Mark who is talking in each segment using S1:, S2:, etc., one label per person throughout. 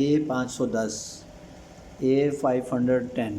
S1: A510 A510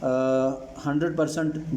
S1: 100%